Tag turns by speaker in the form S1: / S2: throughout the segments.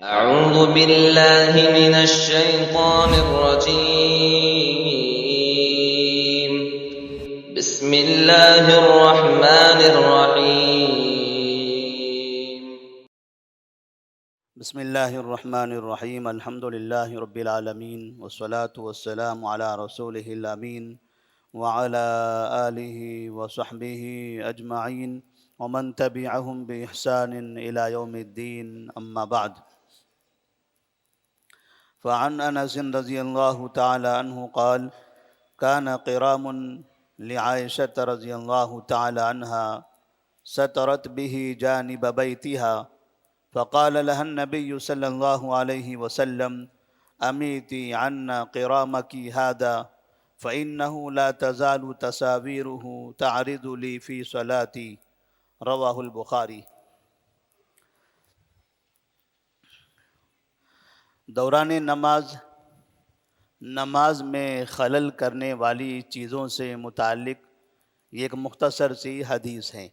S1: أعوذ بالله من الشيطان الرجيم. بسم الله الرحمن الرحيم.
S2: بسم اللہ الرحمن الرحیم الحمد للہ رب العالمین والصلاة والسلام علی رسولہ الامین وعلی آلہ وصحبہ اجمعین ومن تبعہم بإحسان الی یوم الدین اما بعد فعن انس رضی اللہ تعالی عنہ قال كان قرام لعائشة رضی اللہ تعالی عنہ سترت به جانب بیتها فقال لها النبي صلى الله عليه وسلم أميتي عنا قرامك هذا فإنه لا تزال تصاويره تعرض لي في صلاتي رواه البخاری۔ دوران نماز میں خلل کرنے والی چیزوں سے متعلق یہ ایک مختصر سی حدیث ہے۔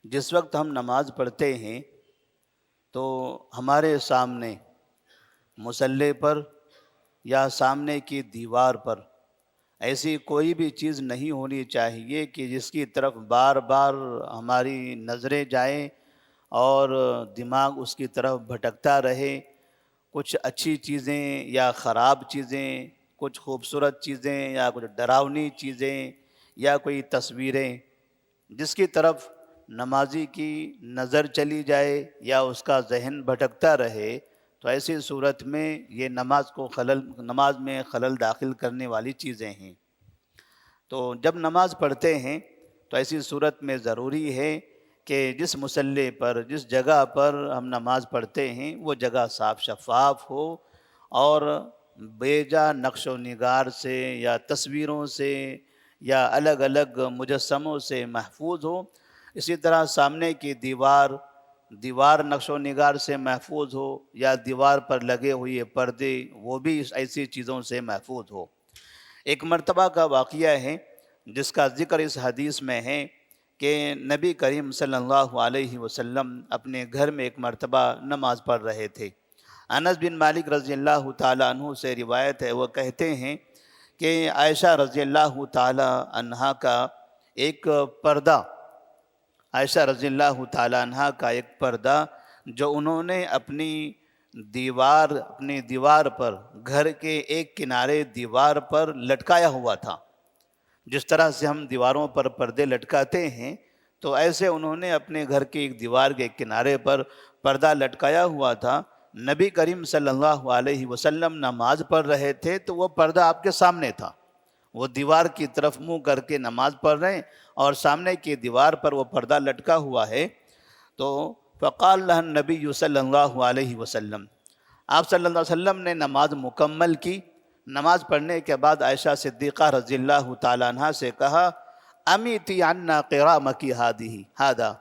S2: جس وقت ہم نماز پڑھتے ہیں تو ہمارے سامنے مصلی پر یا سامنے کی دیوار پر ایسی کوئی بھی چیز نہیں ہونی چاہیے کہ جس کی طرف بار بار ہماری نظریں جائیں اور دماغ اس کی طرف بھٹکتا رہے۔ کچھ اچھی چیزیں یا خراب چیزیں، کچھ خوبصورت چیزیں یا کچھ ڈراؤنی چیزیں یا کوئی تصویریں، جس کی طرف نمازی کی نظر چلی جائے یا اس کا ذہن بھٹکتا رہے، تو ایسی صورت میں یہ نماز میں خلل داخل کرنے والی چیزیں ہیں۔ تو جب نماز پڑھتے ہیں تو ایسی صورت میں ضروری ہے کہ جس مصلی پر، جس جگہ پر ہم نماز پڑھتے ہیں وہ جگہ صاف شفاف ہو اور بے جا نقش و نگار سے یا تصویروں سے یا الگ الگ مجسموں سے محفوظ ہو۔ اسی طرح سامنے کی دیوار نقش و نگار سے محفوظ ہو یا دیوار پر لگے ہوئے پردے وہ بھی ایسی چیزوں سے محفوظ ہو۔ ایک مرتبہ کا واقعہ ہے جس کا ذکر اس حدیث میں ہے کہ نبی کریم صلی اللہ علیہ وسلم اپنے گھر میں ایک مرتبہ نماز پڑھ رہے تھے۔ انس بن مالک رضی اللہ تعالیٰ عنہ سے روایت ہے، وہ کہتے ہیں کہ عائشہ رضی اللہ تعالیٰ عنہ کا ایک پردہ، عائشہ رضی اللہ تعالیٰ عنہ کا ایک پردہ جو انہوں نے اپنی دیوار پر، گھر کے ایک کنارے دیوار پر لٹکایا ہوا تھا۔ جس طرح سے ہم دیواروں پر پردے لٹکاتے ہیں تو ایسے انہوں نے اپنے گھر کی ایک دیوار کے کنارے پر پردہ لٹکایا ہوا تھا۔ نبی کریم صلی اللہ علیہ وسلم نماز پڑھ رہے تھے تو وہ پردہ آپ کے سامنے تھا، وہ دیوار کی طرف منہ کر کے نماز پڑھ رہے ہیں اور سامنے کی دیوار پر وہ پردہ لٹکا ہوا ہے۔ تو فقال لها النبی صلی اللہ علیہ وسلم، آپ صلی اللہ علیہ وسلم نے نماز مکمل کی۔ نماز پڑھنے کے بعد عائشہ صدیقہ رضی اللہ تعالیٰ عنہ سے کہا، امیتی عنا قرامک ھذا،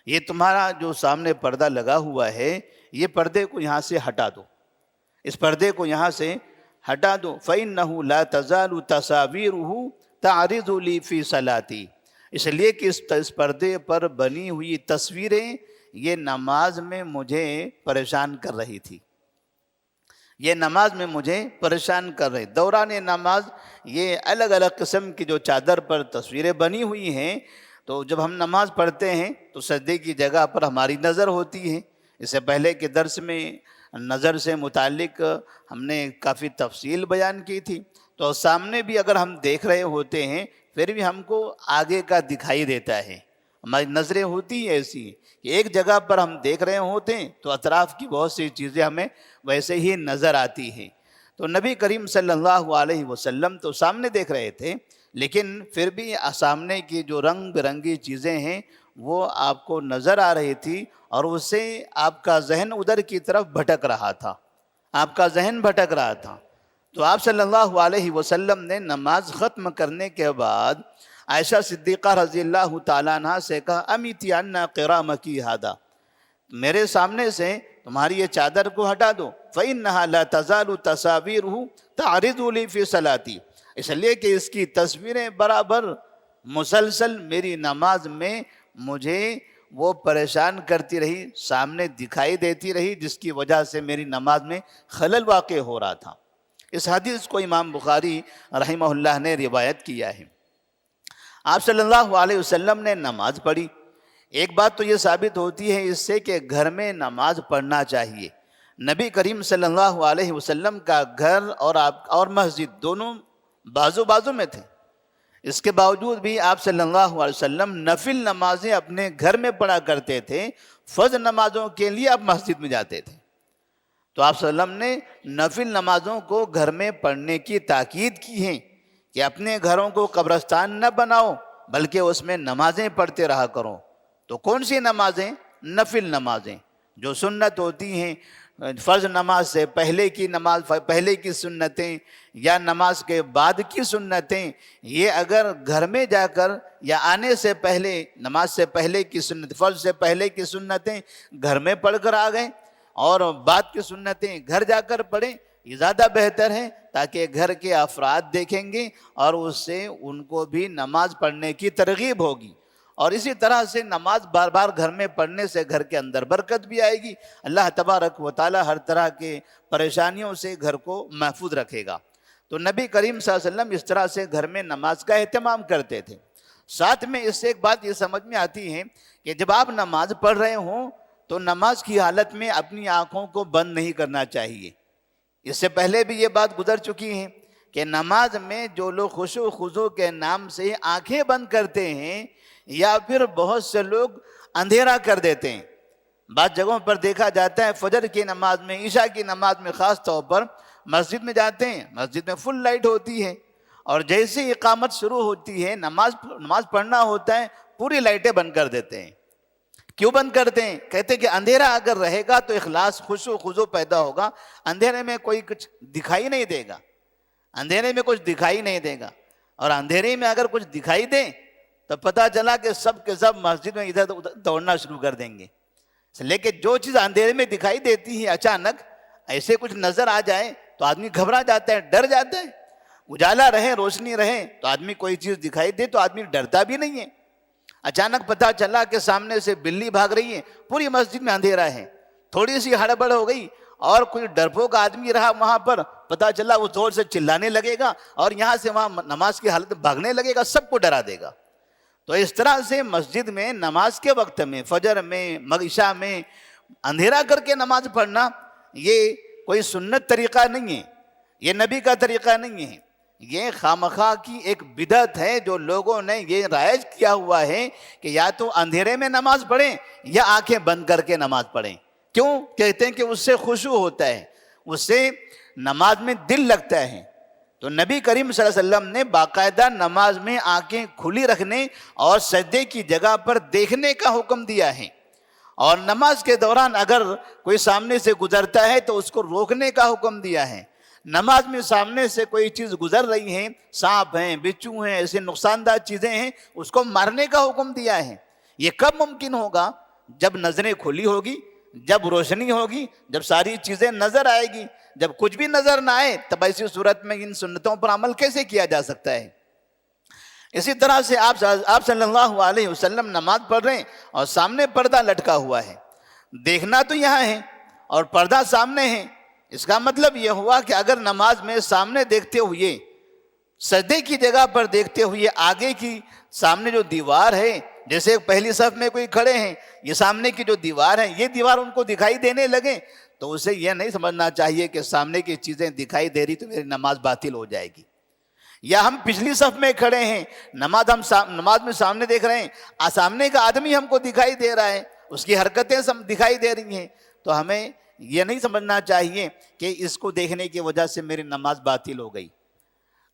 S2: یہ تمہارا جو سامنے پردہ لگا ہوا ہے یہ پردے کو یہاں سے ہٹا دو، اس پردے کو یہاں سے ہٹا دو۔ فإنہ لا تزال تصاویرہ تعرض لی فی صلاتی، اس لیے کہ اس پردے پر بنی ہوئی تصویریں یہ نماز میں مجھے پریشان کر رہی تھی، یہ نماز میں مجھے پریشان کر رہی۔ دوران نماز یہ الگ الگ قسم کی جو چادر پر تصویریں بنی ہوئی ہیں، تو جب ہم نماز پڑھتے ہیں تو سجدے کی جگہ پر ہماری نظر ہوتی ہے۔ اس سے پہلے کے درس میں نظر سے متعلق ہم نے کافی تفصیل بیان کی تھی۔ تو سامنے بھی اگر ہم دیکھ رہے ہوتے ہیں پھر بھی ہم کو آگے کا دکھائی دیتا ہے، ہماری نظریں ہوتی ہیں ایسی کہ ایک جگہ پر ہم دیکھ رہے ہوتے ہیں تو اطراف کی بہت سی چیزیں ہمیں ویسے ہی نظر آتی ہیں۔ تو نبی کریم صلی اللہ علیہ وسلم تو سامنے دیکھ رہے تھے، لیکن پھر بھی سامنے کی جو رنگ برنگی چیزیں ہیں وہ آپ کو نظر آ رہی تھی اور اس سے آپ کا ذہن ادھر کی طرف بھٹک رہا تھا، آپ کا ذہن بھٹک رہا تھا۔ تو آپ صلی اللہ علیہ وسلم نے نماز ختم کرنے کے بعد عائشہ صدیقہ رضی اللہ تعالیٰ عنہ سے کہا، امیتی عنا قرامک ھذا، میرے سامنے سے تمہاری یہ چادر کو ہٹا دو۔ فإنها لا تزال تصاویرہ تعرض لی فی صلاتی، اس لیے کہ اس کی تصویریں برابر مسلسل میری نماز میں مجھے وہ پریشان کرتی رہی، سامنے دکھائی دیتی رہی، جس کی وجہ سے میری نماز میں خلل واقع ہو رہا تھا۔ اس حدیث کو امام بخاری رحمہ اللہ نے روایت کیا ہے۔ آپ صلی اللہ علیہ وسلم نے نماز پڑھی۔ ایک بات تو یہ ثابت ہوتی ہے اس سے کہ گھر میں نماز پڑھنا چاہیے۔ نبی کریم صلی اللہ علیہ وسلم کا گھر اور مسجد دونوں بازو بازو میں تھے، اس کے باوجود بھی آپ صلی اللہ علیہ وسلم نفل نمازیں اپنے گھر میں پڑھا کرتے تھے، فرض نمازوں کے لیے آپ مسجد میں جاتے تھے۔ تو آپ صلی اللہ علیہ وسلم نے نفل نمازوں کو گھر میں پڑھنے کی تاکید کی ہے کہ اپنے گھروں کو قبرستان نہ بناؤ بلکہ اس میں نمازیں پڑھتے رہا کرو۔ تو کون سی نمازیں؟ نفل نمازیں جو سنت ہوتی ہیں، فرض نماز سے پہلے کی نماز، پہلے کی سنتیں یا نماز کے بعد کی سنتیں، یہ اگر گھر میں جا کر یا آنے سے پہلے نماز سے پہلے کی سنت، فرض سے پہلے کی سنتیں گھر میں پڑھ کر آ گئے اور بعد کی سنتیں گھر جا کر پڑھیں، یہ زیادہ بہتر ہے، تاکہ گھر کے افراد دیکھیں گے اور اس سے ان کو بھی نماز پڑھنے کی ترغیب ہوگی۔ اور اسی طرح سے نماز بار بار گھر میں پڑھنے سے گھر کے اندر برکت بھی آئے گی، اللہ تبارک و تعالی ہر طرح کے پریشانیوں سے گھر کو محفوظ رکھے گا۔ تو نبی کریم صلی اللہ علیہ وسلم اس طرح سے گھر میں نماز کا اہتمام کرتے تھے۔ ساتھ میں اس سے ایک بات یہ سمجھ میں آتی ہے کہ جب آپ نماز پڑھ رہے ہوں تو نماز کی حالت میں اپنی آنکھوں کو بند نہیں کرنا چاہیے۔ اس سے پہلے بھی یہ بات گزر چکی ہے کہ نماز میں جو لوگ خشوع و خضوع کے نام سے آنکھیں بند کرتے ہیں یا پھر بہت سے لوگ اندھیرا کر دیتے ہیں۔ بعض جگہوں پر دیکھا جاتا ہے فجر کی نماز میں، عشاء کی نماز میں خاص طور پر مسجد میں جاتے ہیں، مسجد میں فل لائٹ ہوتی ہے اور جیسے ہی اقامت شروع ہوتی ہے، نماز پڑھنا ہوتا ہے، پوری لائٹیں بند کر دیتے ہیں۔ کیوں بند کرتے ہیں؟ کہتے ہیں کہ اندھیرا اگر رہے گا تو اخلاص، خشوع و خضوع پیدا ہوگا، اندھیرے میں کوئی کچھ دکھائی نہیں دے گا، اندھیرے میں کچھ دکھائی نہیں دے گا، اور اندھیرے میں اگر کچھ دکھائی دے تو پتہ چلا کہ سب کے سب مسجد میں ادھر ادھر دوڑنا شروع کر دیں گے۔ لیکن جو چیز اندھیرے میں دکھائی دیتی ہے، اچانک ایسے کچھ نظر آ جائے تو آدمی گھبرا جاتا ہے، ڈر جاتا ہے۔ اجالا رہے، روشنی رہے تو آدمی کوئی چیز دکھائی دے تو آدمی ڈرتا بھی نہیں ہے۔ اچانک پتہ چلا کہ سامنے سے بلی بھاگ رہی ہے، پوری مسجد میں اندھیرا ہے، تھوڑی سی ہڑبڑ ہو گئی اور کوئی ڈرپوک آدمی رہا وہاں پر، پتہ چلا وہ زور سے چلانے لگے گا اور یہاں سے وہاں نماز کی حالت بھاگنے لگے گا، سب کو ڈرا دے گا۔ تو اس طرح سے مسجد میں نماز کے وقت میں، فجر میں، عشاء میں اندھیرا کر کے نماز پڑھنا یہ کوئی سنت طریقہ نہیں ہے، یہ نبی کا طریقہ نہیں ہے، یہ خامخواہ کی ایک بدعت ہے جو لوگوں نے یہ رائج کیا ہوا ہے کہ یا تو اندھیرے میں نماز پڑھیں یا آنکھیں بند کر کے نماز پڑھیں۔ کیوں؟ کہتے ہیں کہ اس سے خشوع ہوتا ہے، اس سے نماز میں دل لگتا ہے۔ تو نبی کریم صلی اللہ علیہ وسلم نے باقاعدہ نماز میں آنکھیں کھلی رکھنے اور سجدے کی جگہ پر دیکھنے کا حکم دیا ہے، اور نماز کے دوران اگر کوئی سامنے سے گزرتا ہے تو اس کو روکنے کا حکم دیا ہے۔ نماز میں سامنے سے کوئی چیز گزر رہی ہے، سانپ ہیں، بچھو ہیں، ایسے نقصان دہ چیزیں ہیں، اس کو مارنے کا حکم دیا ہے۔ یہ کب ممکن ہوگا؟ جب نظریں کھلی ہوگی، جب روشنی ہوگی، جب ساری چیزیں نظر آئے گی۔ جب کچھ بھی نظر نہ آئے تب ایسی صورت میں ان سنتوں پر عمل کیسے کیا جا سکتا ہے؟ اسی طرح سے آپ صلی اللہ علیہ وسلم نماز پڑھ رہے ہیں اور سامنے پردہ لٹکا ہوا ہے، دیکھنا تو یہاں ہے اور پردہ سامنے ہے۔ اس کا مطلب یہ ہوا کہ اگر نماز میں سامنے دیکھتے ہوئے، سجدے کی جگہ پر دیکھتے ہوئے، آگے کی سامنے جو دیوار ہے، جیسے پہلی صف میں کوئی کھڑے ہیں، یہ سامنے کی جو دیوار ہے، یہ دیوار ان کو دکھائی دینے لگے تو اسے یہ نہیں سمجھنا چاہیے کہ سامنے کی چیزیں دکھائی دے رہی تو میری نماز باطل ہو جائے گی۔ یا ہم پچھلی صف میں کھڑے ہیں، نماز میں سامنے دیکھ رہے ہیں، سامنے کا آدمی ہم کو دکھائی دے رہا ہے، اس کی حرکتیں دکھائی دے رہی ہیں، تو ہمیں یہ نہیں سمجھنا چاہیے کہ اس کو دیکھنے کی وجہ سے میری نماز باطل ہو گئی۔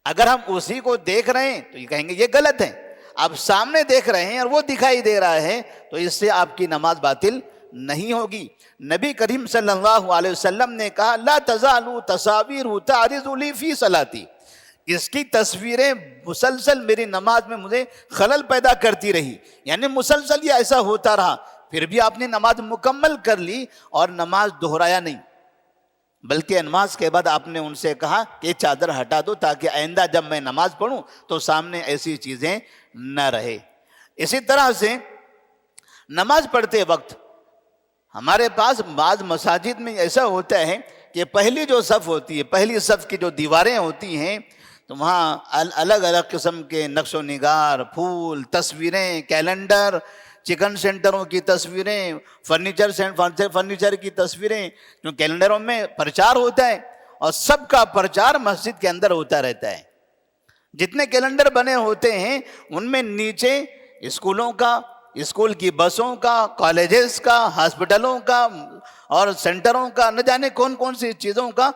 S2: اگر ہم اسی کو دیکھ رہے ہیں تو یہ کہیں گے یہ غلط ہے، آپ سامنے دیکھ رہے ہیں اور وہ دکھائی دے رہا ہے تو اس سے آپ کی نماز باطل نہیں ہوگی۔ نبی کریم صلی اللہ علیہ وسلم نے کہا لا تزالوا تصاویر تعرض لی فی صلاتی، اس کی تصویریں مسلسل میری نماز میں مجھے خلل پیدا کرتی رہی، یعنی مسلسل یہ ایسا ہوتا رہا، پھر بھی آپ نے نماز مکمل کر لی اور نماز دہرایا نہیں، بلکہ نماز کے بعد آپ نے ان سے کہا کہ چادر ہٹا دو تاکہ آئندہ جب میں نماز پڑھوں تو سامنے ایسی چیزیں نہ رہے۔ اسی طرح سے نماز پڑھتے وقت ہمارے پاس بعض مساجد میں ایسا ہوتا ہے کہ پہلی جو صف ہوتی ہے، پہلی صف کی جو دیواریں ہوتی ہیں، تو وہاں الگ الگ قسم کے نقش و نگار، پھول، تصویریں، کیلنڈر، چکن سینٹروں کی تصویریں، فرنیچر کی تصویریں، جو کیلنڈروں میں پرچار ہوتا ہے، اور سب کا پرچار مسجد کے اندر ہوتا رہتا ہے۔ جتنے کیلنڈر بنے ہوتے ہیں ان میں نیچے اسکولوں کا، اسکول کی بسوں کا، کالجز کا، ہاسپٹلوں کا اور سینٹروں کا، نہ جانے کون کون سی چیزوں کا،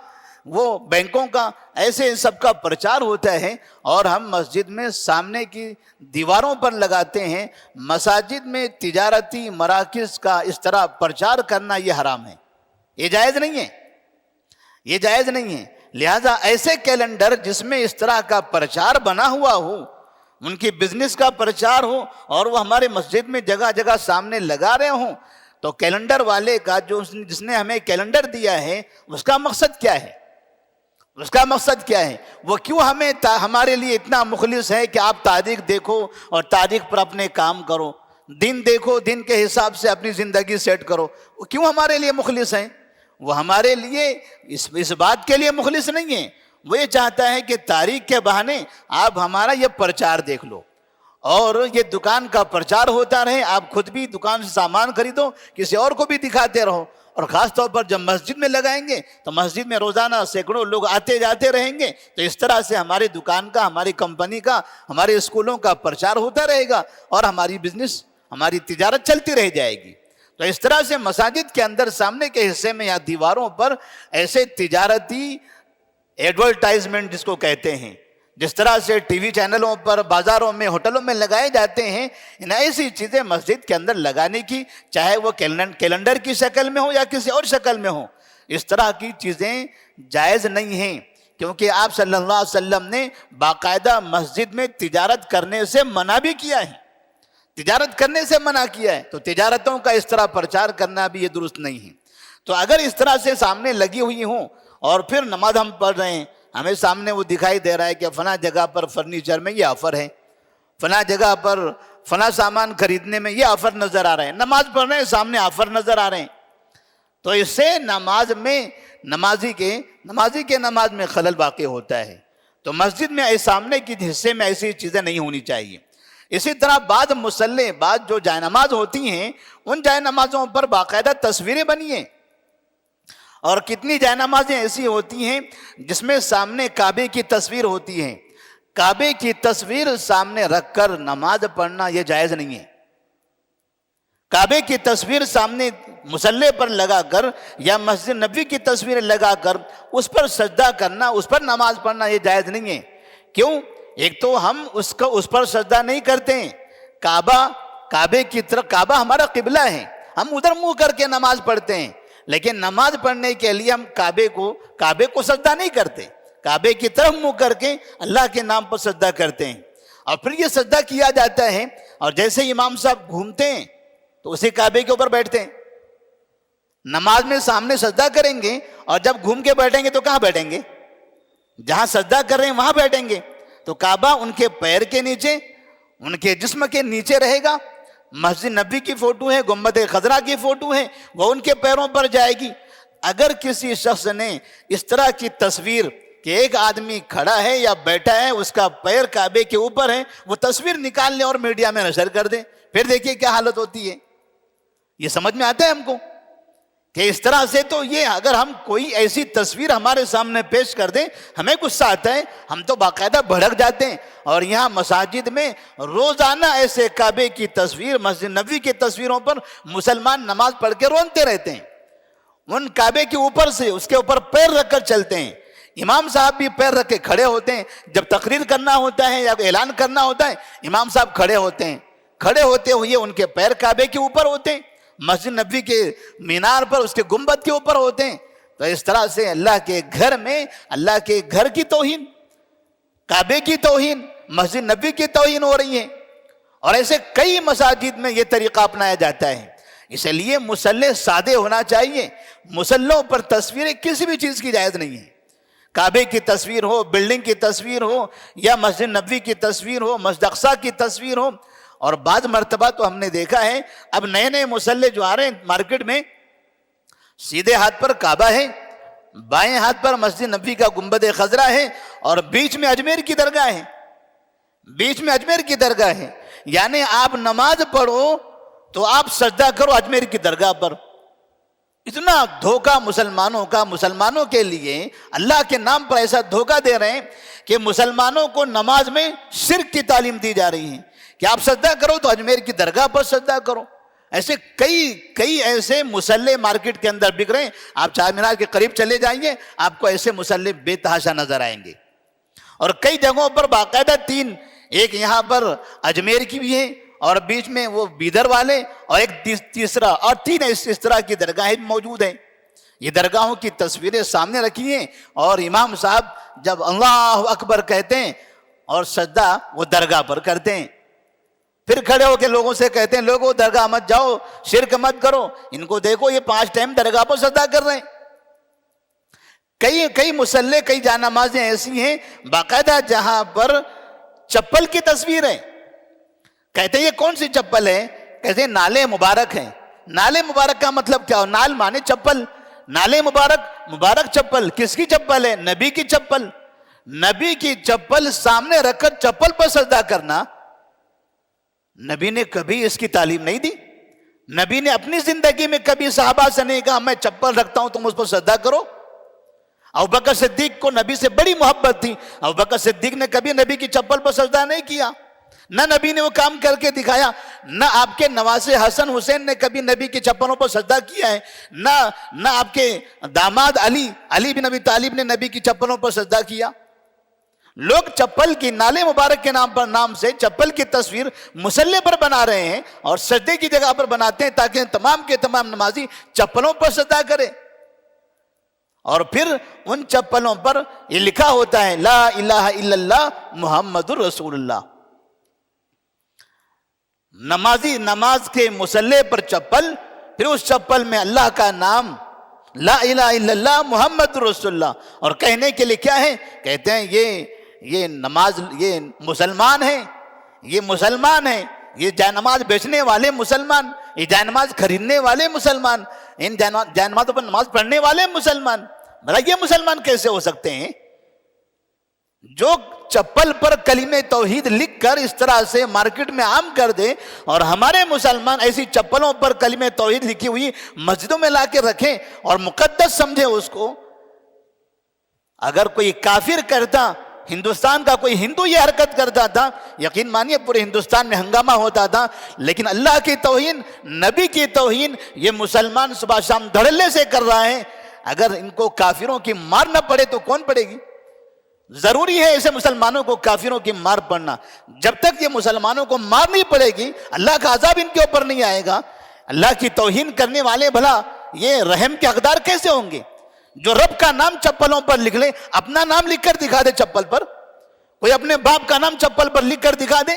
S2: وہ بینکوں کا، ایسے سب کا پرچار ہوتا ہے، اور ہم مسجد میں سامنے کی دیواروں پر لگاتے ہیں۔ مساجد میں تجارتی مراکز کا اس طرح پرچار کرنا یہ حرام ہے، یہ جائز نہیں ہے، یہ جائز نہیں ہے۔ لہذا ایسے کیلنڈر جس میں اس طرح کا پرچار بنا ہوا ہو، ان کی بزنس کا پرچار ہو، اور وہ ہمارے مسجد میں جگہ جگہ سامنے لگا رہے ہوں، تو کیلنڈر والے کا جس نے ہمیں کیلنڈر دیا ہے اس کا مقصد کیا ہے؟ اس کا مقصد کیا ہے؟ وہ کیوں ہمارے لیے اتنا مخلص ہے کہ آپ تاریخ دیکھو اور تاریخ پر اپنے کام کرو، دن دیکھو، دن کے حساب سے اپنی زندگی سیٹ کرو؟ وہ کیوں ہمارے لیے مخلص ہیں؟ وہ ہمارے لیے اس بات کے لیے مخلص نہیں ہے، وہ یہ چاہتا ہے کہ تاریخ کے بہانے آپ ہمارا یہ پرچار دیکھ لو، اور یہ دکان کا پرچار ہوتا رہے، آپ خود بھی دکان سے سامان خریدو، کسی اور کو بھی دکھاتے رہو۔ اور خاص طور پر جب مسجد میں لگائیں گے تو مسجد میں روزانہ سینکڑوں لوگ آتے جاتے رہیں گے، تو اس طرح سے ہماری دکان کا، ہماری کمپنی کا، ہمارے اسکولوں کا پرچار ہوتا رہے گا، اور ہماری بزنس، ہماری تجارت چلتی رہ جائے گی۔ تو اس طرح سے مساجد کے اندر سامنے کے حصے میں یا دیواروں پر ایسے تجارتی ایڈورٹائزمنٹ جس کو کہتے ہیں، جس طرح سے ٹی وی چینلوں پر، بازاروں میں، ہوٹلوں میں لگائے جاتے ہیں، ان ایسی چیزیں مسجد کے اندر لگانے کی، چاہے وہ کیلنڈر کی شکل میں ہو یا کسی اور شکل میں ہو، اس طرح کی چیزیں جائز نہیں ہیں، کیونکہ آپ صلی اللہ علیہ وسلم نے باقاعدہ مسجد میں تجارت کرنے سے منع بھی کیا ہے، تجارت کرنے سے منع کیا ہے، تو تجارتوں کا اس طرح پرچار کرنا بھی یہ درست نہیں ہے۔ تو اگر اس طرح سے سامنے لگی ہوئی ہوں اور پھر نماز ہم پڑھ رہے ہیں، ہمیں سامنے وہ دکھائی دے رہا ہے کہ فلاں جگہ پر فرنیچر میں یہ آفر ہے، فلاں جگہ پر فلاں سامان خریدنے میں یہ آفر نظر آ رہے ہیں، نماز پڑھ رہے ہیں سامنے آفر نظر آ رہے ہیں، تو اس سے نمازی کے نماز میں خلل واقع ہوتا ہے۔ تو مسجد میں سامنے کی حصے میں ایسی چیزیں نہیں ہونی چاہیے۔ اسی طرح بعض مصلے، بعض جو جائے نماز ہوتی ہیں، ان جائے نمازوں پر باقاعدہ تصویریں بنی ہیں، اور کتنی جائے نمازیں ایسی ہوتی ہیں جس میں سامنے کعبے کی تصویر ہوتی ہے۔ کعبے کی تصویر سامنے رکھ کر نماز پڑھنا یہ جائز نہیں ہے۔ کعبے کی تصویر سامنے مصلے پر لگا کر یا مسجد نبوی کی تصویر لگا کر اس پر سجدہ کرنا، اس پر نماز پڑھنا یہ جائز نہیں ہے۔ کیوں؟ ایک تو ہم اس پر سجدہ نہیں کرتے ہیں، کعبے کی طرف، کعبہ ہمارا قبلہ ہے، ہم ادھر منہ کر کے نماز پڑھتے ہیں، لیکن نماز پڑھنے کے لیے ہم کعبے کو سجدہ نہیں کرتے، کعبے کی طرف منہ کر کے اللہ کے نام پر سجدہ کرتے ہیں، اور پھر یہ سجدہ کیا جاتا ہے، اور جیسے امام صاحب گھومتے ہیں تو اسی کعبے کے اوپر بیٹھتے ہیں۔ نماز میں سامنے سجدہ کریں گے، اور جب گھوم کے بیٹھیں گے تو کہاں بیٹھیں گے؟ جہاں سجدہ کر رہے ہیں وہاں بیٹھیں گے، تو کعبہ ان کے پیر کے نیچے، ان کے جسم کے نیچے رہے گا۔ مسجد نبی کی فوٹو ہے، گنبد خضرا کی فوٹو ہے، وہ ان کے پیروں پر جائے گی۔ اگر کسی شخص نے اس طرح کی تصویر کہ ایک آدمی کھڑا ہے یا بیٹھا ہے، اس کا پیر کعبے کے اوپر ہے، وہ تصویر نکال لیں اور میڈیا میں نشر کر دیں، پھر دیکھیے کیا حالت ہوتی ہے۔ یہ سمجھ میں آتا ہے ہم کو کہ اس طرح سے تو یہ اگر ہم کوئی ایسی تصویر ہمارے سامنے پیش کر دیں، ہمیں غصہ آتا ہے، ہم تو باقاعدہ بھڑک جاتے ہیں۔ اور یہاں مساجد میں روزانہ ایسے کعبے کی تصویر، مسجد نبوی کی تصویروں پر مسلمان نماز پڑھ کے رونتے رہتے ہیں، ان کعبے کے اوپر سے اس کے اوپر پیر رکھ کر چلتے ہیں۔ امام صاحب بھی پیر رکھ کے کھڑے ہوتے ہیں، جب تقریر کرنا ہوتا ہے یا اعلان کرنا ہوتا ہے، امام صاحب کھڑے ہوتے ہیں، کھڑے ہوتے ہوئے ان کے پیر کعبے کے اوپر ہوتے ہیں، مسجد نبوی کے مینار پر اس کے گنبد کے اوپر ہوتے ہیں۔ تو اس طرح سے اللہ کے گھر میں، اللہ کے گھر کی توہین، کعبے کی توہین، مسجد نبوی کی توہین ہو رہی ہے، اور ایسے کئی مساجد میں یہ طریقہ اپنایا جاتا ہے۔ اس لیے مصلی سادے ہونا چاہیے، مصلوں پر تصویریں کسی بھی چیز کی جائز نہیں ہے۔ کعبے کی تصویر ہو، بلڈنگ کی تصویر ہو، یا مسجد نبوی کی تصویر ہو، مسجد اقصی کی تصویر ہو، اور بعض مرتبہ تو ہم نے دیکھا ہے اب نئے نئے مصلے جو آ رہے ہیں مارکیٹ میں، سیدھے ہاتھ پر کعبہ ہے، بائیں ہاتھ پر مسجد نبوی کا گنبد خضرا ہے، اور بیچ میں اجمیر کی درگاہ ہے، بیچ میں اجمیر کی درگاہ ہے۔ یعنی آپ نماز پڑھو تو آپ سجدہ کرو اجمیر کی درگاہ پر۔ اتنا دھوکہ مسلمانوں کا، مسلمانوں کے لیے اللہ کے نام پر ایسا دھوکہ دے رہے ہیں کہ مسلمانوں کو نماز میں شرک کی تعلیم دی جا رہی ہے کہ آپ سجدہ کرو تو اجمیر کی درگاہ پر سجدہ کرو۔ ایسے کئی ایسے مسلے مارکیٹ کے اندر بک رہے ہیں، آپ چار مینار کے قریب چلے جائیے آپ کو ایسے مسلے بے تحاشا نظر آئیں گے۔ اور کئی جگہوں پر باقاعدہ تین، ایک یہاں پر اجمیر کی بھی ہے اور بیچ میں وہ بیدر والے، اور ایک تیسرا، اور تین اس طرح کی درگاہیں موجود ہیں۔ یہ درگاہوں کی تصویریں سامنے رکھی ہیں، اور امام صاحب جب اللہ اکبر کہتے ہیں اور سجدہ وہ درگاہ پر کرتے ہیں، پھر کھڑے ہو کے لوگوں سے کہتے ہیں لوگوں درگاہ مت جاؤ، شرک مت کرو، ان کو دیکھو یہ 5 ٹائم درگاہ پر سجدہ کر رہے ہیں۔ کئی مسلے، کئی جانمازیں ایسی ہیں باقاعدہ جہاں پر چپل کی تصویر ہے، کہتے ہیں یہ کون سی چپل ہے؟ کہتے ہیں نالے مبارک ہیں۔ نالے مبارک کا مطلب کیا ہو؟ نال مانے چپل، نالے مبارک چپل کس کی چپل ہے؟ نبی کی چپل۔ نبی کی چپل سامنے رکھ کر چپل پر سجدہ کرنا، نبی نے کبھی اس کی تعلیم نہیں دی۔ نبی نے اپنی زندگی میں کبھی صحابہ سے نہیں کہا میں چپل رکھتا ہوں تم اس پر سجدہ کرو۔ ابوبکر صدیق کو نبی سے بڑی محبت تھی، ابوبکر صدیق نے کبھی نبی کی چپل پر سجدہ نہیں کیا، نہ نبی نے وہ کام کر کے دکھایا، نہ آپ کے نواسے حسن حسین نے کبھی نبی کی چپلوں پر سجدہ کیا ہے، نہ آپ کے داماد علی بن ابی طالب نے نبی کی چپلوں پر سجدہ کیا۔ لوگ چپل کی، نالے مبارک کے نام سے چپل کی تصویر مسلے پر بنا رہے ہیں اور سجدے کی جگہ پر بناتے ہیں تاکہ تمام کے تمام نمازی چپلوں پر سجدہ کرے، اور پھر ان چپلوں پر یہ لکھا ہوتا ہے لا الہ الا اللہ محمد الرسول اللہ۔ نمازی نماز کے مسلے پر چپل، پھر اس چپل میں اللہ کا نام لا الہ الا اللہ محمد رسول اللہ، اور کہنے کے لیے کیا ہے؟ کہتے ہیں یہ نماز، یہ مسلمان ہیں، یہ جائے نماز بیچنے والے مسلمان، یہ جائے نماز خریدنے والے مسلمان، ان جائے نمازوں پر نماز پڑھنے والے مسلمان۔ بھلا یہ مسلمان کیسے ہو سکتے ہیں جو چپل پر کلمہ توحید لکھ کر اس طرح سے مارکیٹ میں عام کر دے، اور ہمارے مسلمان ایسی چپلوں پر کلمہ توحید لکھی ہوئی مسجدوں میں لا کے رکھیں اور مقدس سمجھے اس کو۔ اگر کوئی کافر کرتا، ہندوستان کا کوئی ہندو یہ حرکت کرتا تھا، یقین مانیے پورے ہندوستان میں ہنگامہ ہوتا تھا، لیکن اللہ کی توہین، نبی کی توہین یہ مسلمان صبح شام دھڑلے سے کر رہا ہے۔ اگر ان کو کافروں کی مار نہ پڑے تو کون پڑے گی؟ ضروری ہے ایسے مسلمانوں کو کافروں کی مار پڑنا۔ جب تک یہ مسلمانوں کو مار نہیں پڑے گی اللہ کا عذاب ان کے اوپر نہیں آئے گا۔ اللہ کی توہین کرنے والے بھلا یہ رحم کے حقدار کیسے ہوں گے؟ جو رب کا نام چپلوں پر لکھ لے، اپنا نام لکھ کر دکھا دے چپل پر، کوئی اپنے باپ کا نام چپل پر لکھ کر دکھا دے،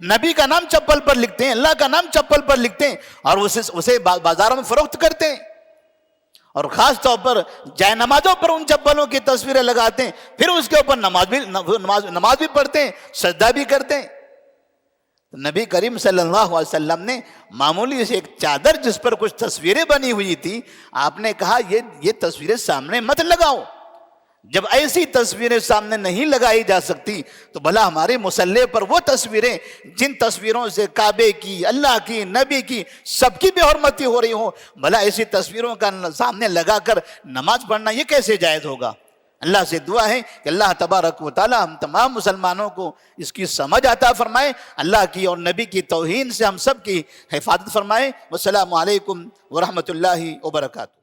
S2: نبی کا نام چپل پر لکھتے ہیں، اللہ کا نام چپل پر لکھتے ہیں اور اسے بازاروں میں فروخت کرتے ہیں، اور خاص طور پر جائے نمازوں پر ان چپلوں کی تصویریں لگاتے ہیں، پھر اس کے اوپر نماز بھی پڑھتے ہیں، سجدہ بھی کرتے ہیں۔ نبی کریم صلی اللہ علیہ وسلم نے معمولی سے ایک چادر جس پر کچھ تصویریں بنی ہوئی تھی، آپ نے کہا یہ تصویریں سامنے مت لگاؤ۔ جب ایسی تصویریں سامنے نہیں لگائی جا سکتی تو بھلا ہمارے مصلی پر وہ تصویریں جن تصویروں سے کعبے کی، اللہ کی، نبی کی، سب کی بے حرمتی ہو رہی ہو، بھلا ایسی تصویروں کا سامنے لگا کر نماز پڑھنا یہ کیسے جائز ہوگا؟ اللہ سے دعا ہے کہ اللہ تبارک و تعالی ہم تمام مسلمانوں کو اس کی سمجھ عطا فرمائے، اللہ کی اور نبی کی توہین سے ہم سب کی حفاظت فرمائے۔ والسلام علیکم ورحمۃ اللہ وبرکاتہ۔